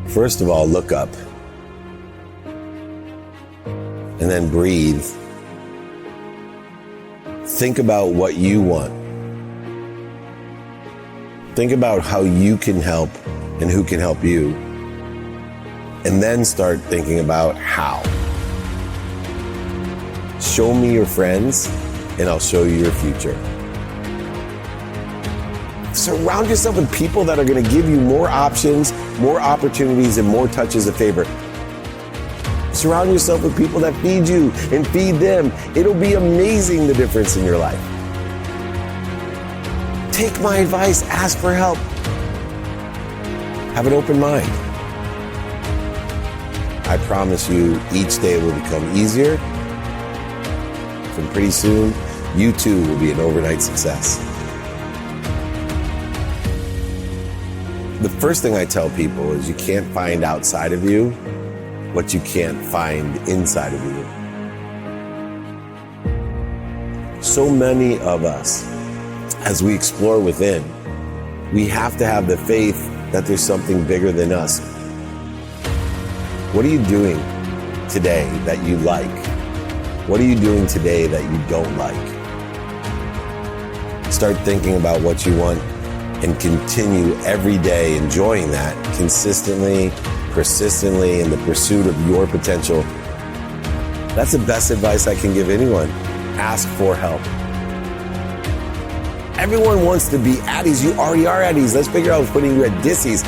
First of all, look up. And then breathe. Think about what you want. Think about how you can help and who can help you. And then start thinking about how. Show me your friends, and I'll show you your future. Surround yourself with people that are going to give you more options, more opportunities, and more touches of favor. Surround yourself with people that feed you and feed them. It'll be amazing, the difference in your life. Take my advice, ask for help. Have an open mind. I promise you, each day will become easier. And pretty soon, you too will be an overnight success. The first thing I tell people is you can't find outside of you what you can't find inside of you. So many of us, as we explore within, we have to have the faith that there's something bigger than us. What are you doing today that you like? What are you doing today that you don't like? Start thinking about what you want and continue every day enjoying that consistently, persistently in the pursuit of your potential. That's the best advice I can give anyone. Ask for help. Everyone wants to be Addies. You already are Addies. Let's figure out putting you at Dissies.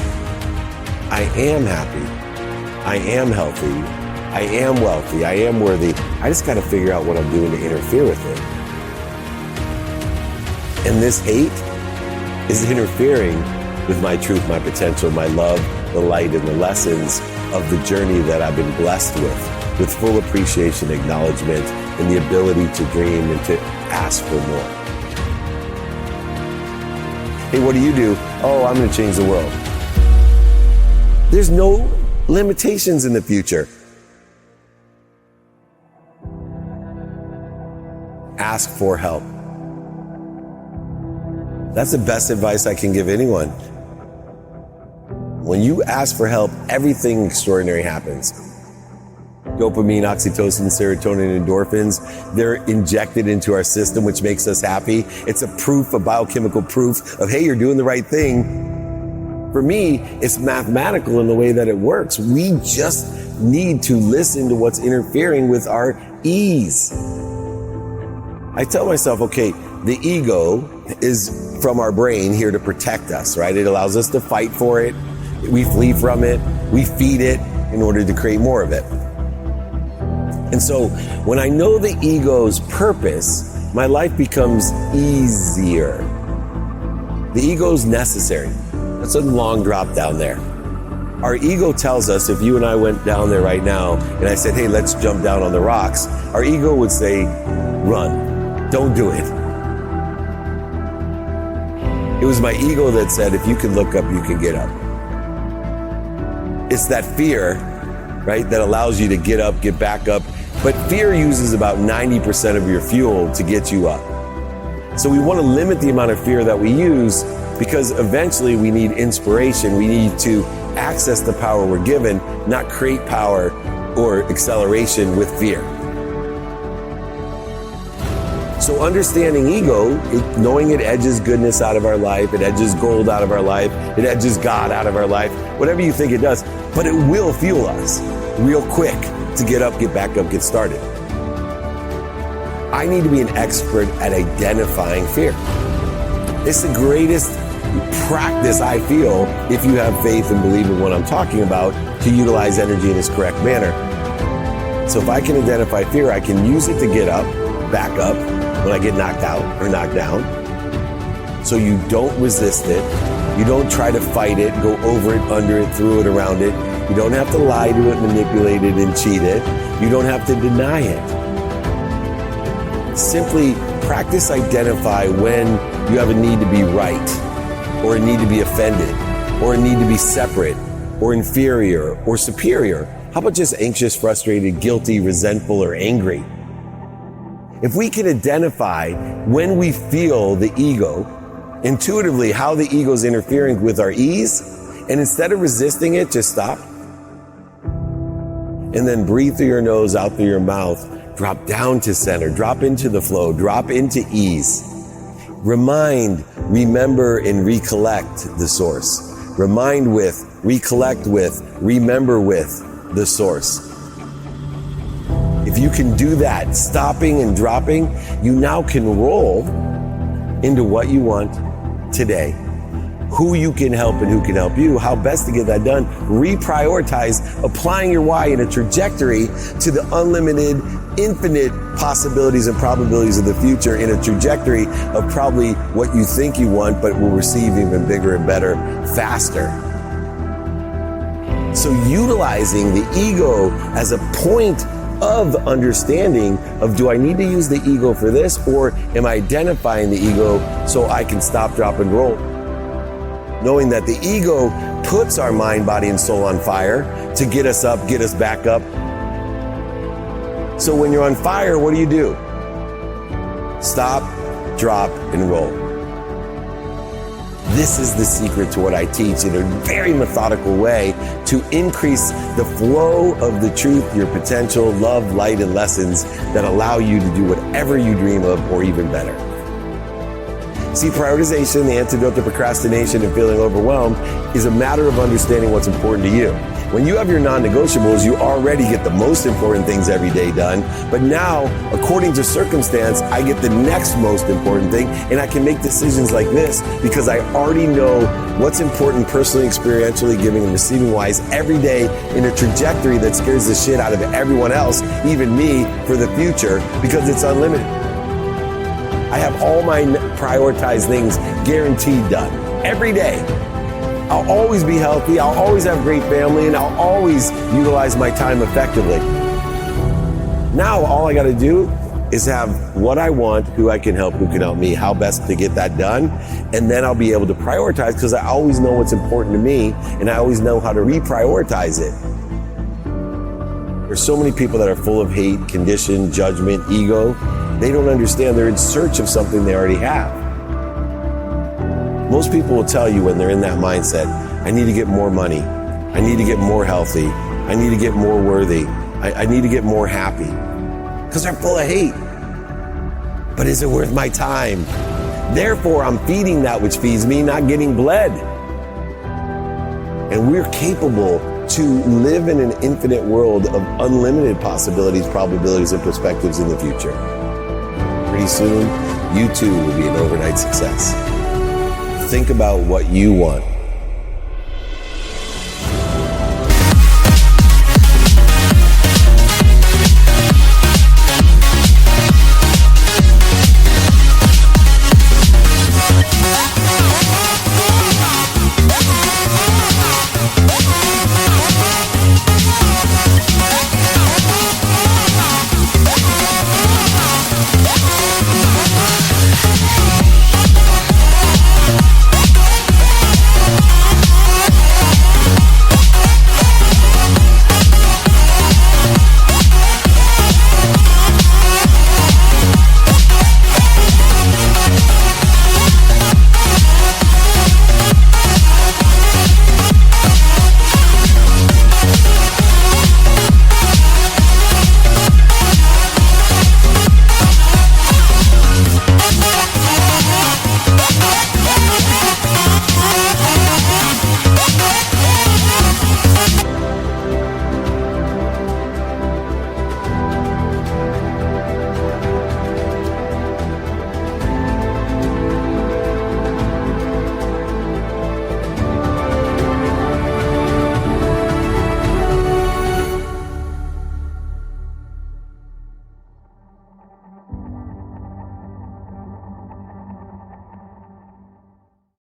I am happy. I am healthy. I am wealthy. I am worthy. I just got to figure out what I'm doing to interfere with it. And this hate is interfering with my truth, my potential, my love, the light, and the lessons of the journey that I've been blessed with full appreciation, acknowledgement, and the ability to dream and to ask for more. Hey, what do? Oh, I'm going to change the world. There's no limitations in the future. Ask for help. That's the best advice I can give anyone. When you ask for help, everything extraordinary happens. Dopamine, oxytocin, serotonin, endorphins, they're injected into our system, which makes us happy. It's a biochemical proof of, hey, you're doing the right thing. For me, it's mathematical in the way that it works. We just need to listen to what's interfering with our ease. I tell myself, okay, the ego is from our brain here to protect us, right? It allows us to fight for it. We flee from it. We feed it in order to create more of it. And so when I know the ego's purpose, my life becomes easier. The ego's necessary. That's a long drop down there. Our ego tells us, if you and I went down there right now and I said, hey, let's jump down on the rocks, our ego would say, run. Don't do it. It was my ego that said, if you can look up, you can get up. It's that fear, right, that allows you to get up, get back up. But fear uses about 90% of your fuel to get you up. So we want to limit the amount of fear that we use, because eventually we need inspiration. We need to access the power we're given, not create power or acceleration with fear. So understanding ego, knowing it edges goodness out of our life, it edges gold out of our life, it edges God out of our life, whatever you think it does, but it will fuel us real quick to get up, get back up, get started. I need to be an expert at identifying fear. It's the greatest practice, I feel, if you have faith and believe in what I'm talking about, to utilize energy in its correct manner. So if I can identify fear, I can use it to get up, back up, when I get knocked out or knocked down. So you don't resist it. You don't try to fight it, go over it, under it, through it, around it. You don't have to lie to it, manipulate it, and cheat it. You don't have to deny it. Simply practice identify when you have a need to be right, or a need to be offended, or a need to be separate, or inferior, or superior. How about just anxious, frustrated, guilty, resentful, or angry? If we can identify when we feel the ego, intuitively how the ego is interfering with our ease, and instead of resisting it, just stop And then breathe through your nose, out through your mouth. Drop down to center, drop into the flow, drop into ease. Remind, remember, and recollect the source. Remind with, recollect with, remember with the source. If you can do that, stopping and dropping, you now can roll into what you want today. Who you can help and who can help you, how best to get that done. Reprioritize, applying your why in a trajectory to the unlimited, infinite possibilities and probabilities of the future in a trajectory of probably what you think you want, but will receive even bigger and better, faster. So utilizing the ego as a point of understanding of, do I need to use the ego for this, or am I identifying the ego so I can stop, drop, and roll? Knowing that the ego puts our mind, body, and soul on fire to get us up, get us back up. So when you're on fire, what do? Stop, drop, and roll. This is the secret to what I teach in a very methodical way to increase the flow of the truth, your potential, love, light, and lessons that allow you to do whatever you dream of, or even better. See, prioritization, the antidote to procrastination and feeling overwhelmed, is a matter of understanding what's important to you. When you have your non-negotiables, you already get the most important things every day done. But now, according to circumstance, I get the next most important thing, and I can make decisions like this because I already know what's important personally, experientially, giving and receiving wise every day in a trajectory that scares the shit out of everyone else, even me, for the future, because it's unlimited. I have all my prioritized things guaranteed done every day. I'll always be healthy, I'll always have great family, and I'll always utilize my time effectively. Now all I gotta do is have what I want, who I can help, who can help me, how best to get that done, and then I'll be able to prioritize because I always know what's important to me and I always know how to reprioritize it. There's so many people that are full of hate, condition, judgment, ego. They don't understand they're in search of something they already have. Most people will tell you when they're in that mindset, I need to get more money. I need to get more healthy. I need to get more worthy. I need to get more happy. Because they're full of hate. But is it worth my time? Therefore, I'm feeding that which feeds me, not getting bled. And we're capable to live in an infinite world of unlimited possibilities, probabilities, and perspectives in the future. Pretty soon, you too will be an overnight success. Think about what you want